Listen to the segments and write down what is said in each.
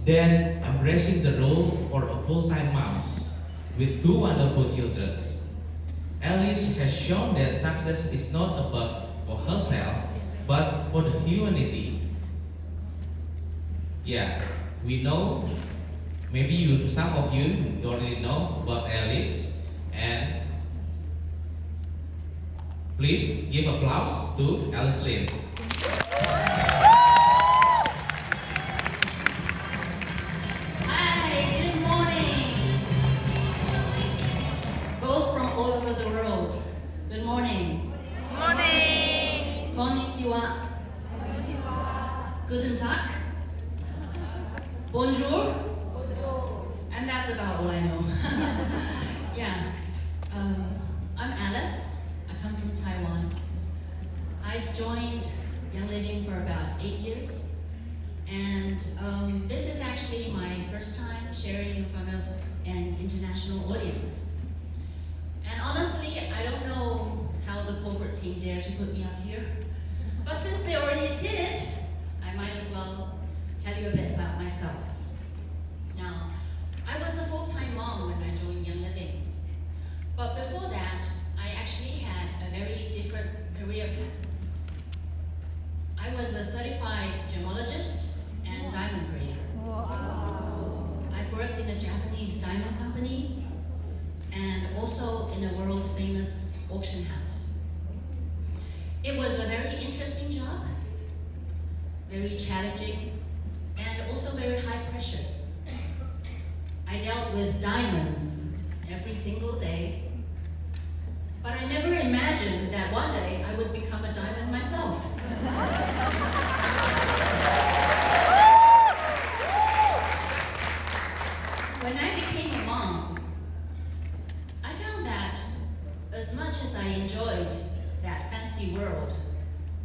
then embracing the role for a full-time mom with two wonderful children. Alice has shown that success is not about for herself, but for the humanity. Yeah, we know, maybe some of you already know about Alice, and please give applause to Alice Lin. Hi, good morning. Girls from all over the world, good morning. Morning. Konnichiwa. Guten Tag. Bonjour. And that's about all I know. Yeah. I'm Alice. I come from Taiwan. I've joined Young Living for about 8 years. And this is actually my first time sharing in front of an international audience. And honestly, I don't know how the corporate team dared to put me up here. But since they already did it, I might as well tell you a bit about myself. Now, I was a full-time mom when I joined Young Living. But before that, I actually had a very different career path. I was a certified gemologist and diamond grader. I've worked in a Japanese diamond company and also in a world-famous auction house. It was a very interesting job, very challenging, and also very high-pressured. I dealt with diamonds every single day, but I never imagined that one day I would become a diamond myself. When I became a mom, I found that as much as I enjoyed that fancy world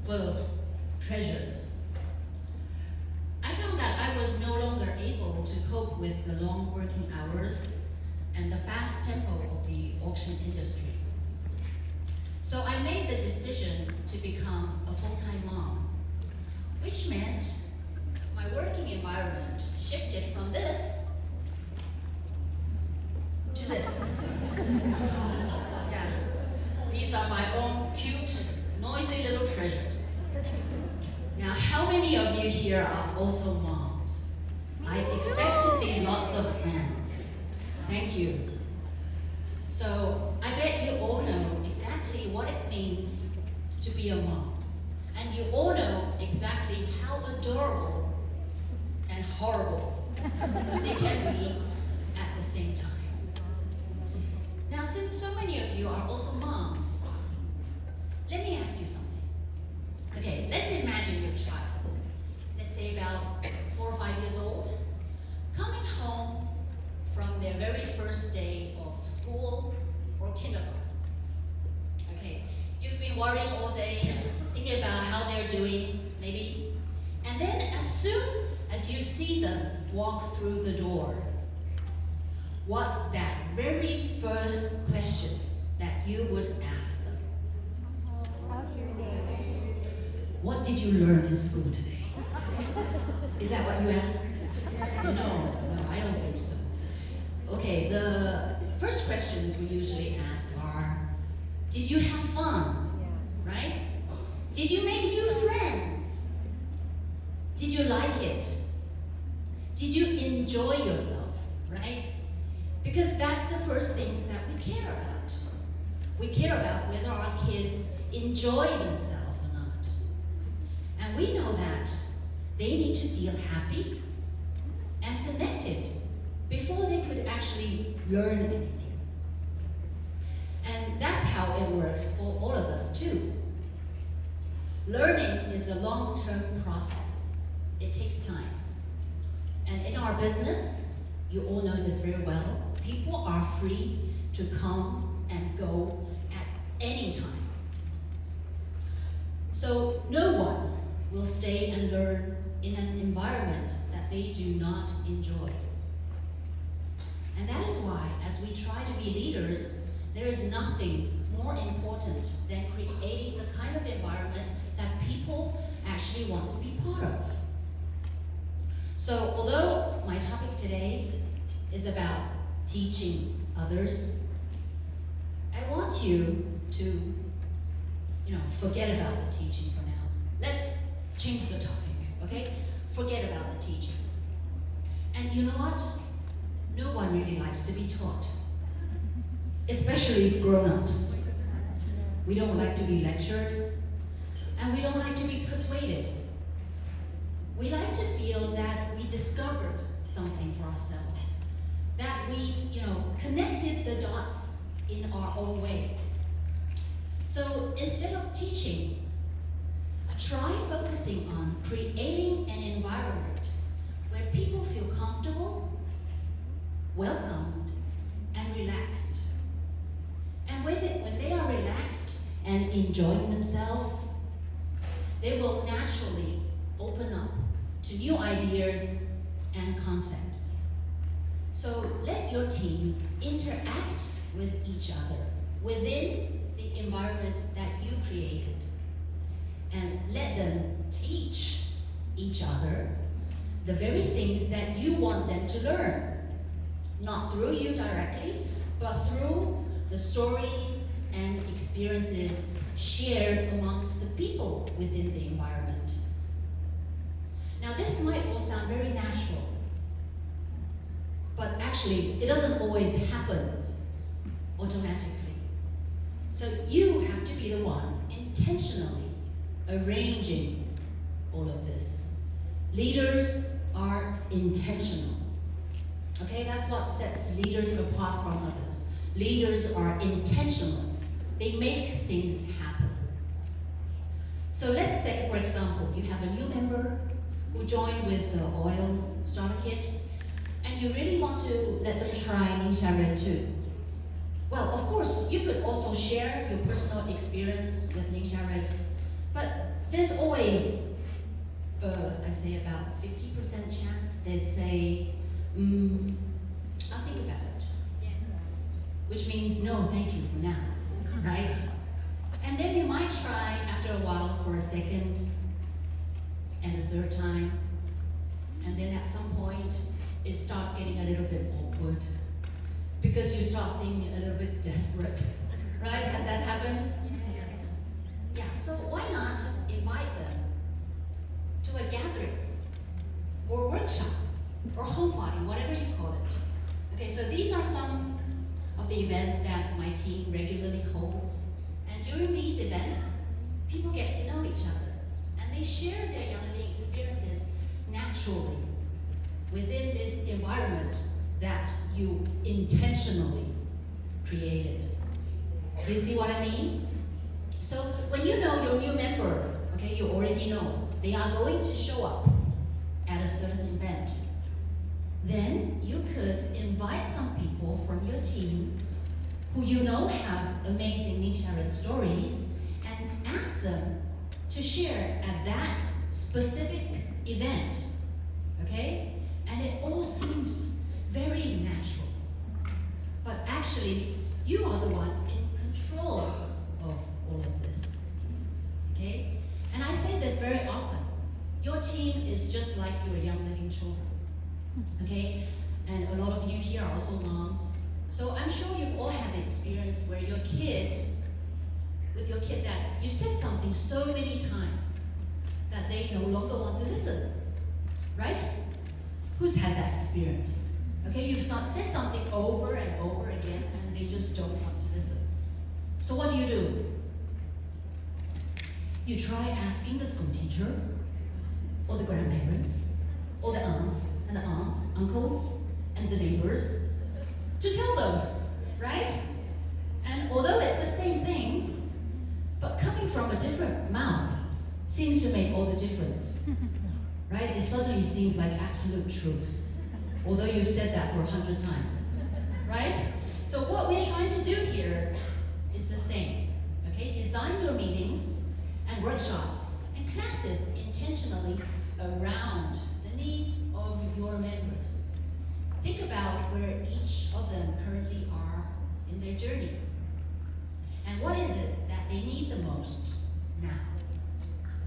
full of treasures, I found that I was no longer able to cope with the long working hours and the fast tempo of the auction industry. So I made the decision to become a full-time mom, which meant my working environment shifted from this to this. Yeah, these are my own cute, noisy little treasures. Now, how many of you here are also moms? I expect to see lots of hands. Thank you. So, I bet you all know exactly what it means to be a mom. And you all know exactly how adorable and horrible they can be at the same time. Now, since so many of you are also moms, let me ask you something. Okay, let's imagine your child, let's say about 4 or 5 years old, coming home from their very first day of school or kindergarten. Okay, you've been worrying all day, thinking about how they're doing, maybe, and then as soon as you see them walk through the door, what's that very first question that you would ask them? How's your day? What did you learn in school today? Is that what you ask? No, I don't think so. Okay, the first questions we usually ask are, did you have fun? Right? Did you make new friends? Did you like it? Did you enjoy yourself? Right? Because that's the first things that we care about. We care about whether our kids enjoy themselves or not. And we know that they need to feel happy and connected before they could actually learn anything. And that's how it works for all of us too. Learning is a long-term process. It takes time. And in our business, you all know this very well, people are free to come and go at any time. So no one will stay and learn in an environment that they do not enjoy. And that is why, as we try to be leaders, there is nothing more important than creating the kind of environment that people actually want to be part of. So although my topic today is about teaching others, I want you to, forget about the teaching for now. Let's change the topic, okay? Forget about the teaching. And you know what? No one really likes to be taught, especially grown-ups. We don't like to be lectured, and we don't like to be persuaded. We like to feel that we discovered something for ourselves, that we, connected the dots in our own way. So instead of teaching, try focusing on creating an environment where people feel comfortable, welcomed, and relaxed. And when they are relaxed and enjoying themselves, they will naturally open up to new ideas and concepts. So let your team interact with each other within the environment that you created. And let them teach each other the very things that you want them to learn. Not through you directly, but through the stories and experiences shared amongst the people within the environment. Now this might all sound very natural, but actually it doesn't always happen automatically. So you have to be the one intentionally arranging all of this. Leaders are intentional. Okay, that's what sets leaders apart from others. Leaders are intentional. They make things happen. So let's say, for example, you have a new member who joined with the oils starter kit, and you really want to let them try Ningxia Red too. Well, of course, you could also share your personal experience with Ningxia Red, but there's always, I say about 50% chance they'd say, I'll think about it. Which means no, thank you for now, right? And then you might try after a while for a second and a third time, and then at some point it starts getting a little bit awkward because you start seeming a little bit desperate, right? Has that happened? Yeah, so why not invite them to a gathering or workshop or home party, whatever you call it. Okay, so these are some of the events that my team regularly holds. And during these events, people get to know each other and they share their young living experiences naturally within this environment that you intentionally created. Do you see what I mean? So when you know your new member, okay, you already know they are going to show up at a certain event. Then you could invite some people from your team who you know have amazing Ningxia Red stories and ask them to share at that specific event, okay? And it all seems very natural. But actually, you are the one in control of all of this, okay? And I say this very often. Your team is just like your young living children, okay? And a lot of you here are also moms. So I'm sure you've all had the experience where your kid that you said something so many times that they no longer want to listen, right? Who's had that experience? Okay, you've said something over and over again and they just don't want to listen. So what do? You try asking the school teacher, or the grandparents, or the aunts and the uncles, and the neighbors to tell them, right? And although it's the same thing, but coming from a different mouth seems to make all the difference, right? It suddenly seems like absolute truth, although you've said that for 100 times, right? So what we're trying to do here is the same, okay? Design your meetings and workshops and classes intentionally around the needs of your members. Think about where each of them currently are in their journey. And what is it that they need the most now?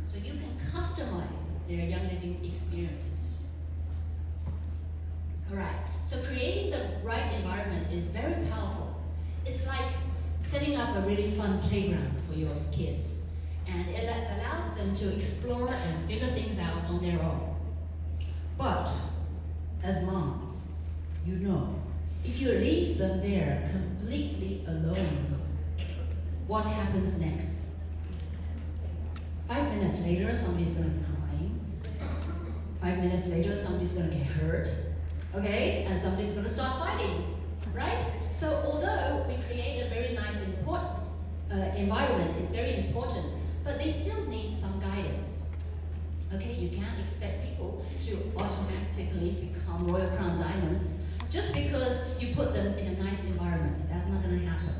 So you can customize their young living experiences. Alright, so creating the right environment is very powerful. It's like setting up a really fun playground for your kids. And it allows them to explore and figure things out on their own. But, as moms, you know, if you leave them there completely alone, what happens next? 5 minutes later, somebody's gonna be crying. 5 minutes later, somebody's gonna get hurt. Okay? And somebody's gonna start fighting. Right? So although we create a very nice environment, it's very important, but they still need some guidance. Okay? You can't expect people to automatically become Royal Crown Diamonds just because you put them in a nice environment. That's not gonna happen.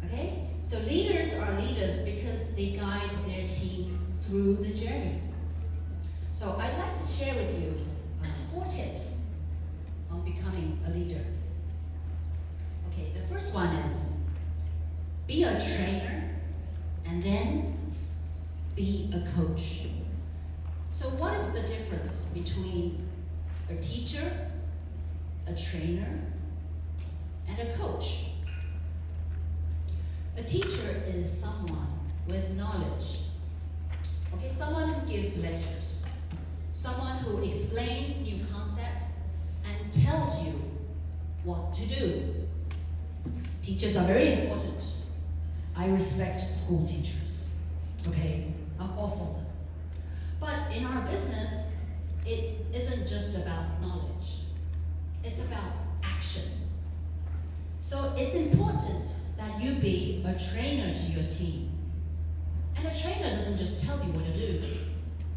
Okay? So leaders are leaders because they guide their team through the journey. So I'd like to share with you 4 tips on becoming a leader. Okay, the first one is be a trainer and then be a coach. So what is the difference between a teacher, a trainer, and a coach? A teacher is someone with knowledge. Okay, someone who gives lectures, someone who explains new concepts and tells you what to do. Teachers are very important. I respect school teachers. Okay, I'm all for them. But in our business, it isn't just about knowledge. It's about action. So it's important that you be a trainer to your team. And a trainer doesn't just tell you what to do.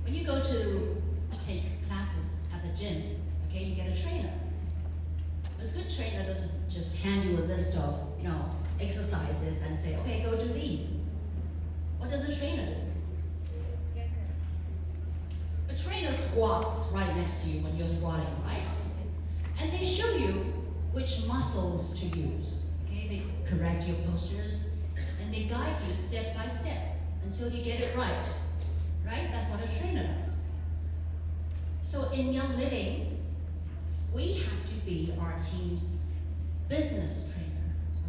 When you go to take classes at the gym, okay, you get a trainer. A good trainer doesn't just hand you a list of, exercises and say, okay, go do these. What does a trainer do? A trainer squats right next to you when you're squatting, right? And they show you which muscles to use. Okay, they correct your postures and they guide you step by step until you get it right. Right? That's what a trainer does. So in Young Living, we have to be our team's business trainer.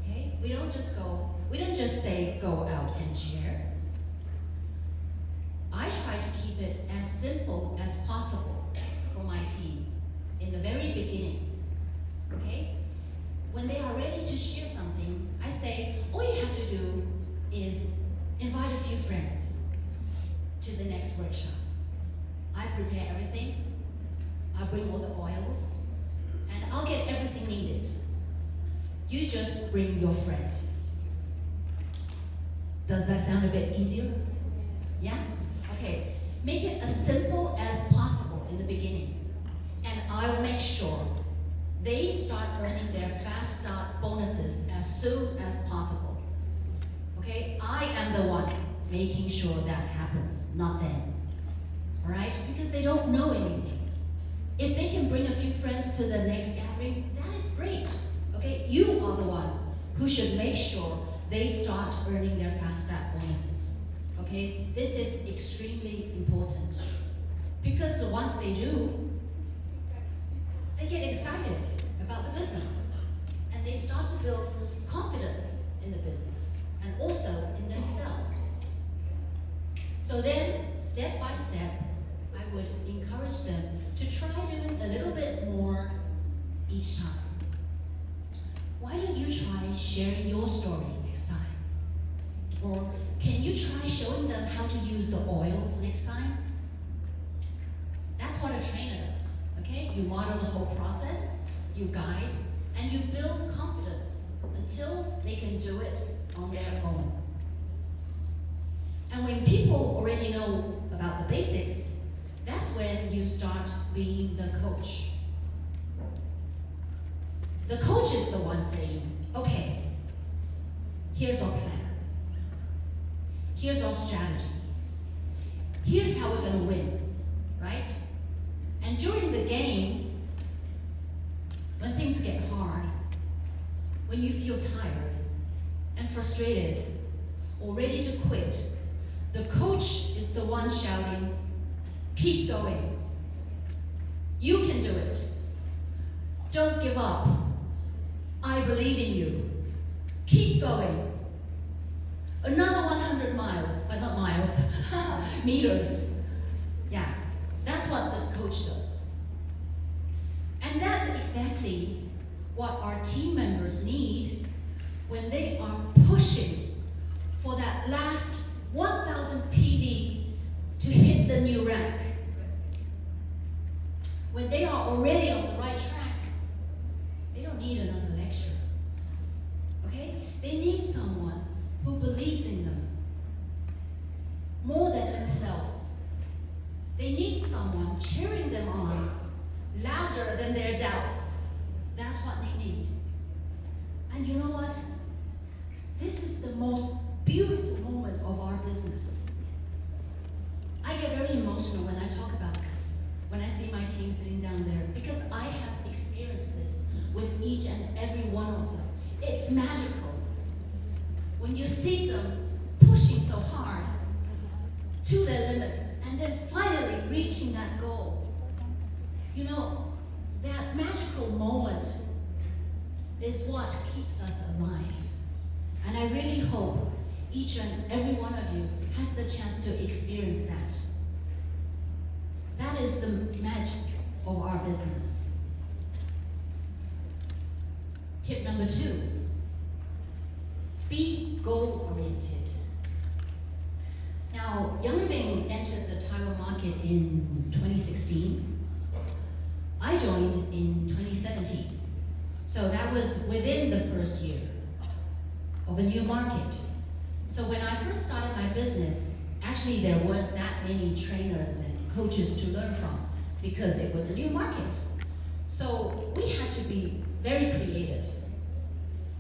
Okay? We don't just say go out and share. I try to keep it as simple as possible for my team in the very beginning. Okay? When they are ready to share something, I say, all you have to do is invite a few friends to the next workshop. I prepare everything. I bring all the oils, and I'll get everything needed. You just bring your friends. Does that sound a bit easier? Yeah? Okay. Make it as simple as possible in the beginning, and I'll make sure they start earning their fast start bonuses as soon as possible. Okay? I am the one making sure that happens, not them. Alright? Because they don't know anything. If they can bring a few friends to the next gathering, that is great. Okay? You are the one who should make sure they start earning their fast start bonuses. Okay? This is extremely important. Because once they do, they get excited about the business. And they start to build confidence in the business and also in themselves. So then, step by step, I would encourage them to try doing a little bit more each time. Why don't you try sharing your story next time? Or can you try showing them how to use the oils next time? That's what a trainer does, okay? You model the whole process, you guide, and you build confidence until they can do it on their own. And when people already know about the basics, that's when you start being the coach. The coach is the one saying, okay, here's our plan. Here's our strategy. Here's how we're going to win, right? And during the game, when things get hard, when you feel tired and frustrated or ready to quit, the coach is the one shouting, keep going. You can do it. Don't give up. I believe in you. Keep going. Another 100 miles, not miles, meters. Yeah, that's what the coach does. And that's exactly what our team members need when they are pushing for that last 1,000 PV to hit the new rank. When they are already on the right track, they don't need another lecture. Okay? They need someone who believes in them more than themselves. They need someone cheering them on louder than their doubts. That's what they need. And you know what? This is the most beautiful moment of our business. I get very emotional when I talk about this, when I see my team sitting down there, because I have experienced this with each and every one of them. It's magical. When you see them pushing so hard to their limits and then finally reaching that goal. You know, that magical moment is what keeps us alive. And I really hope each and every one of you has the chance to experience that. That is the magic of our business. Tip number 2, be goal-oriented. Now, Young Living entered the Taiwan market in 2016. I joined in 2017. So that was within the first year of a new market. So when I first started my business, actually there weren't that many trainers and coaches to learn from because it was a new market. So we had to be very creative.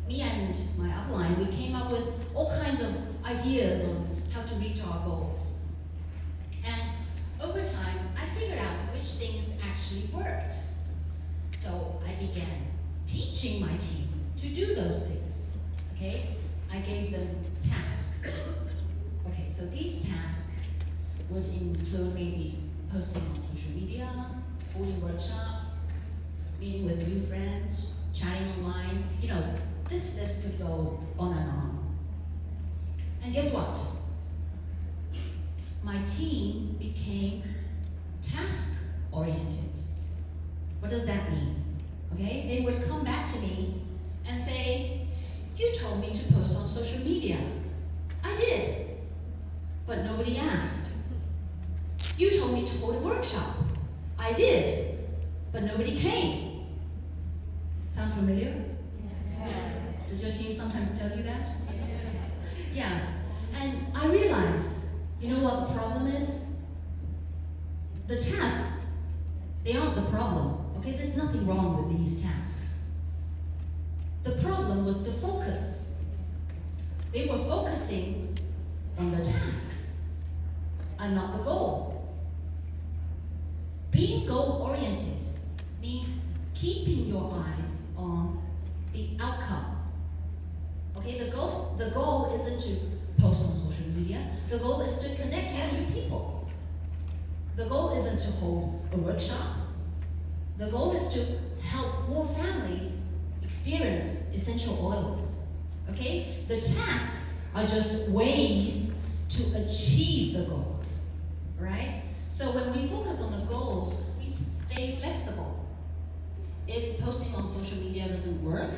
Me and my upline, we came up with all kinds of ideas on how to reach our goals. And over time, I figured out which things actually worked. So I began teaching my team to do those things, okay? I gave them tasks. Okay, so these tasks would include maybe posting on social media, holding workshops, meeting with new friends, chatting online. You know, this list could go on and on. And guess what? My team became task-oriented. What does that mean? Okay, they would come back to me and say, you told me to post on social media. I did, but nobody asked. You told me to hold a workshop. I did, but nobody came. Sound familiar? Yeah. Does your team sometimes tell you that? Yeah, and I realized, you know what the problem is? The tasks, they aren't the problem, okay? There's nothing wrong with these tasks. The problem was the focus. They were focusing on the tasks and not the goal. Being goal-oriented means keeping your eyes on the outcome. Okay, the goal isn't to post on social media. The goal is to connect with new people. The goal isn't to hold a workshop. The goal is to help more families experience essential oils. Okay? The tasks are just ways to achieve the goals. Right? So when we focus on the goals, we stay flexible. If posting on social media doesn't work,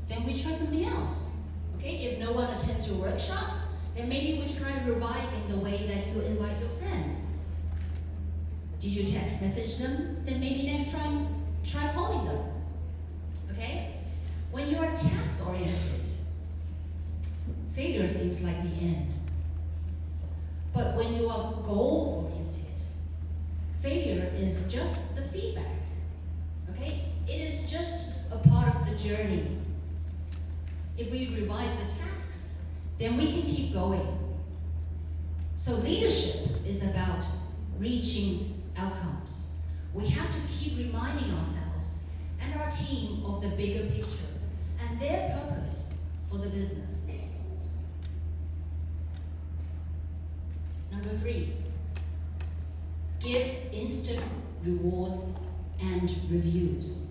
then we try something else. Okay? If no one attends your workshops, then maybe we try revising the way that you invite your friends. Did you text message them? Then maybe next time, try calling them. Okay? When you are task-oriented, failure seems like the end. But when you are goal-oriented, failure is just the feedback. Okay? It is just a part of the journey. If we revise the tasks, then we can keep going. So leadership is about reaching outcomes. We have to keep reminding ourselves and our team of the bigger picture and their purpose for the business. Number 3, give instant rewards and reviews.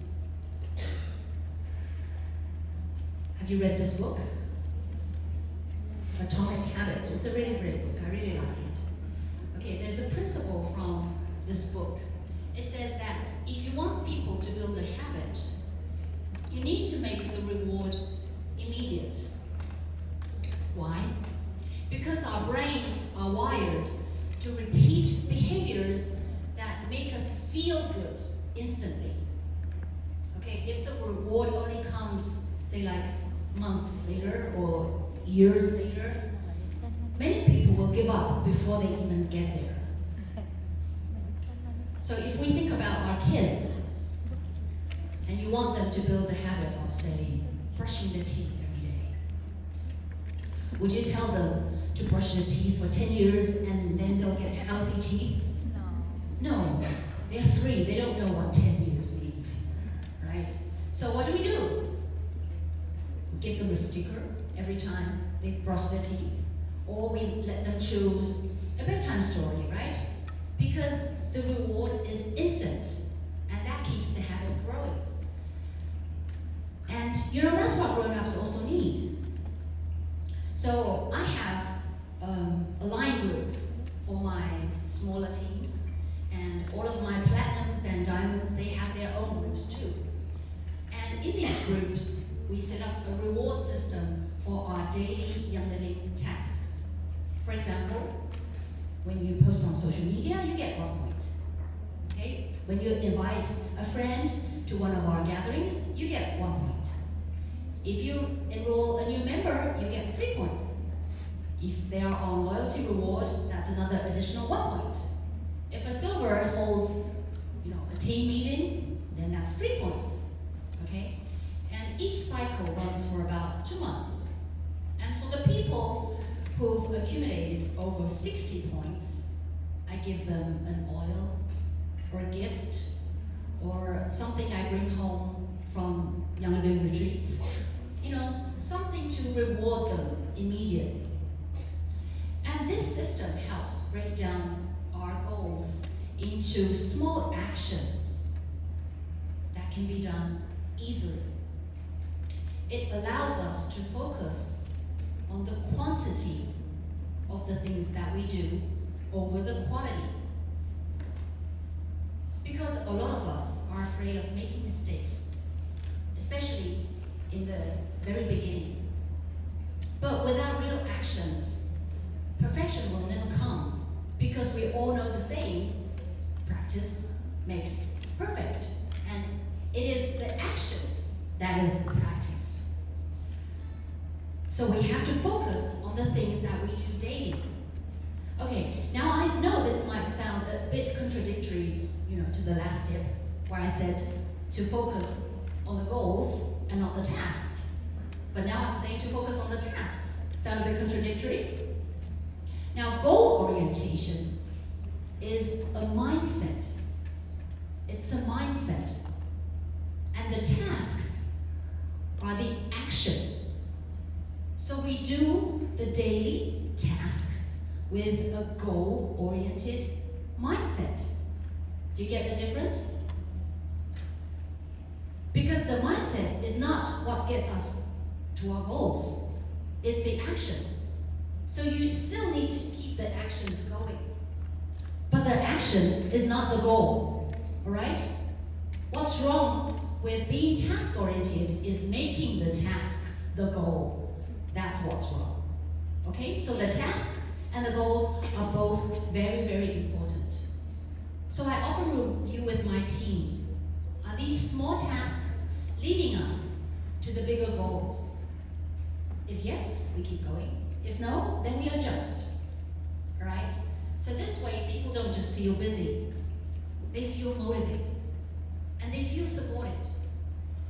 Have you read this book? Atomic Habits. It's a really great book. I really like it. Okay, there's a principle from this book. It says that if you want people to build a habit, you need to make the reward immediate. Why? Because our brains are wired to repeat behaviors that make us feel good instantly. Okay, if the reward only comes, say like months later or years later, many people will give up before they even get there. So if we think about our kids, and you want them to build the habit of, say, brushing their teeth every day, would you tell them to brush their teeth for 10 years and then they'll get healthy teeth? No, they're 3, they don't know what 10 years means, right? So what do? We give them a sticker every time they brush their teeth, or we let them choose a bedtime story, right? Because the reward is instant, and that keeps the habit growing. And that's what grown-ups also need. So I have a line group for my smaller teams, and all of my platinums and diamonds, they have their own groups too. And in these groups, we set up a reward system for our daily Young Living tasks. For example, when you post on social media, you get 1 point. Okay? When you invite a friend to one of our gatherings, you get 1 point. If you enroll a new member, you get 3 points. If they are on loyalty reward, that's another additional 1 point. If a silver holds, a team meeting, then that's 3 points. Okay? And each cycle runs for about 2 months. And for the people who've accumulated over 60 points, I give them an oil or a gift or something I bring home from Young Living retreats. Something to reward them immediately. And this system helps break down our goals into small actions that can be done easily. It allows us to focus on the quantity of the things that we do over the quality. Because a lot of us are afraid of making mistakes, especially in the very beginning. But without real actions, perfection will never come, because we all know the saying, practice makes perfect. And it is the action that is the practice. So we have to focus on the things that we do daily. Okay, now I know this might sound a bit contradictory, to the last tip, where I said to focus on the goals and not the tasks. But now I'm saying to focus on the tasks. Sound a bit contradictory? Now, goal orientation is a mindset. It's a mindset. And the tasks are the action. So we do the daily tasks with a goal-oriented mindset. Do you get the difference? Because the mindset is not what gets us to our goals. It's the action. So you still need to keep the actions going. But the action is not the goal, all right? What's wrong with being task-oriented is making the tasks the goal. That's what's wrong. Okay, so the tasks and the goals are both very, very important. So I often review with my teams, are these small tasks leading us to the bigger goals? If yes, we keep going. If no, then we adjust, all right? So this way, people don't just feel busy. They feel motivated, and they feel supported.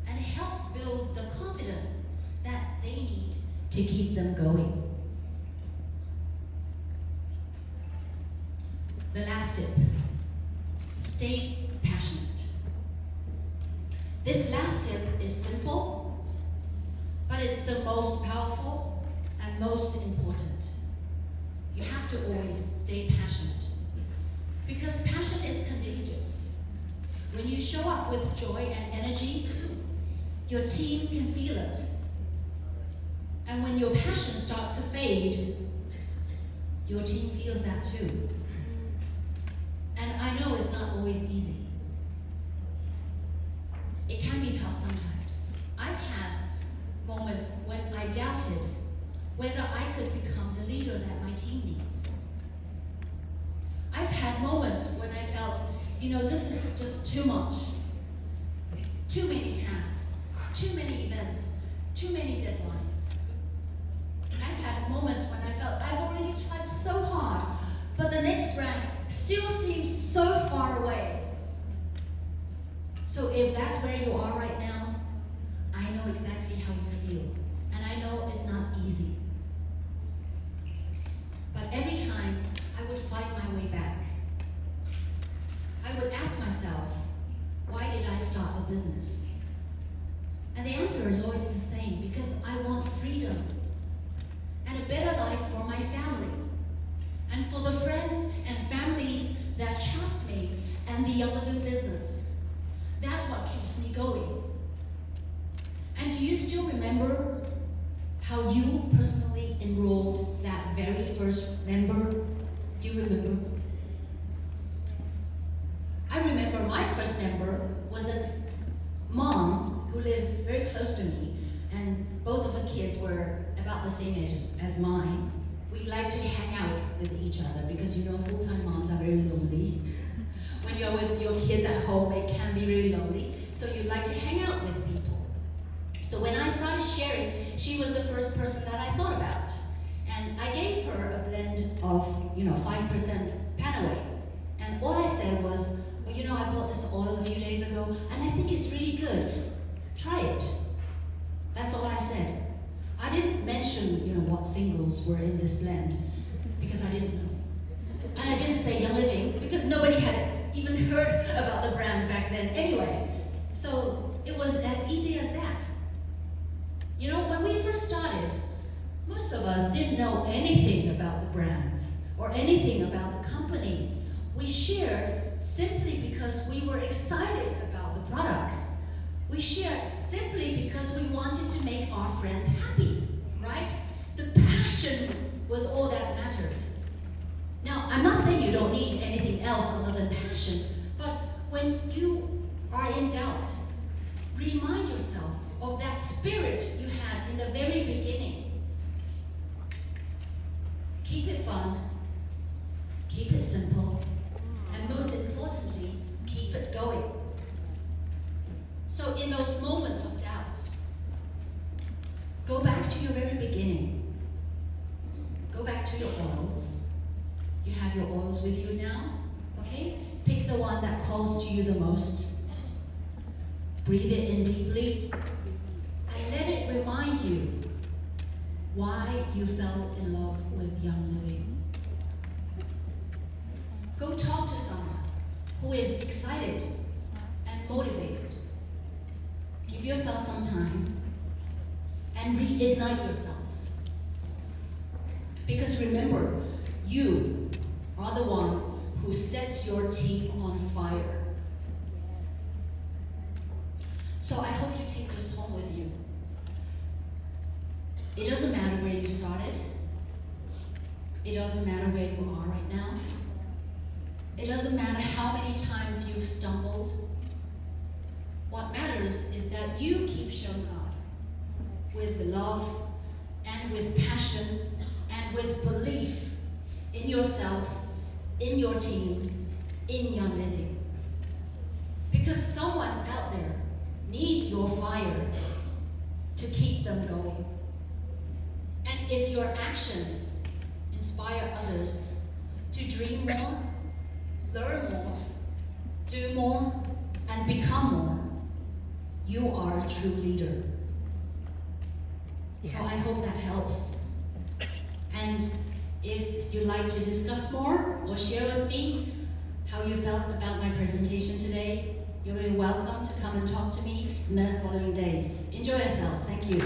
And it helps build the confidence that they need to keep them going. The last tip, stay passionate. This last tip is simple, but it's the most powerful and most important. You have to always stay passionate, because passion is contagious. When you show up with joy and energy, your team can feel it. And when your passion starts to fade, your team feels that too. And I know it's not always easy. It can be tough sometimes. I've had moments when I doubted whether I could become the leader that my team needs. I've had moments when I felt, this is just too much. Too many tasks, too many events, too many deadlines. I've had moments when I felt I've already tried so hard, but the next rank still seems so far away. So if that's where you are right now, I know exactly how you feel. And I know it's not easy. But every time I would fight my way back. I would ask myself, why did I start the business? And the answer is always the same, because I want freedom and a better life for my family and for the friends and families that trust me and the Young Living business. That's what keeps me going. And do you still remember how you personally enrolled that very first member? Do you remember? I remember my first member was a mom who lived very close to me, and both of the kids were about the same age as mine. We like to hang out with each other because full-time moms are very lonely. When you're with your kids at home, it can be very lonely. So you like to hang out with people. So when I started sharing, she was the first person that I thought about. And I gave her a blend of 5% Panaway. And all I said was, I bought this oil a few days ago, and I think it's really good. Try it. That's all I said. I didn't mention, what singles were in this blend, because I didn't know. And I didn't say Young Living, because nobody had even heard about the brand back then anyway. So it was as easy as that. When we first started, most of us didn't know anything about the brands or anything about the company. We shared simply because we were excited about the products. We shared simply because we wanted to make our friends happy, right? The passion was all that mattered. Now, I'm not saying you don't need anything else other than passion, but when you are in doubt, remind yourself of that spirit you had in the very beginning. Keep it fun, keep it simple, and most importantly, keep it going. So in those moments of doubts, go back to your very beginning. Go back to your oils. You have your oils with you now, okay? Pick the one that calls to you the most. Breathe it in deeply, and let it remind you why you fell in love with Young Living. Go talk to someone who is excited and motivated. Give yourself some time and reignite yourself. Because remember, you are the one who sets your team on fire. So I hope you take this home with you. It doesn't matter where you started. It doesn't matter where you are right now. It doesn't matter how many times you've stumbled. What matters is that you keep showing up with love and with passion and with belief in yourself, in your team, in Young Living. Because someone out there needs your fire to keep them going. And if your actions inspire others to dream more, learn more, do more, and become more, you are a true leader. So I hope that helps. And if you'd like to discuss more or share with me how you felt about my presentation today, you're very welcome to come and talk to me in the following days. Enjoy yourself. Thank you.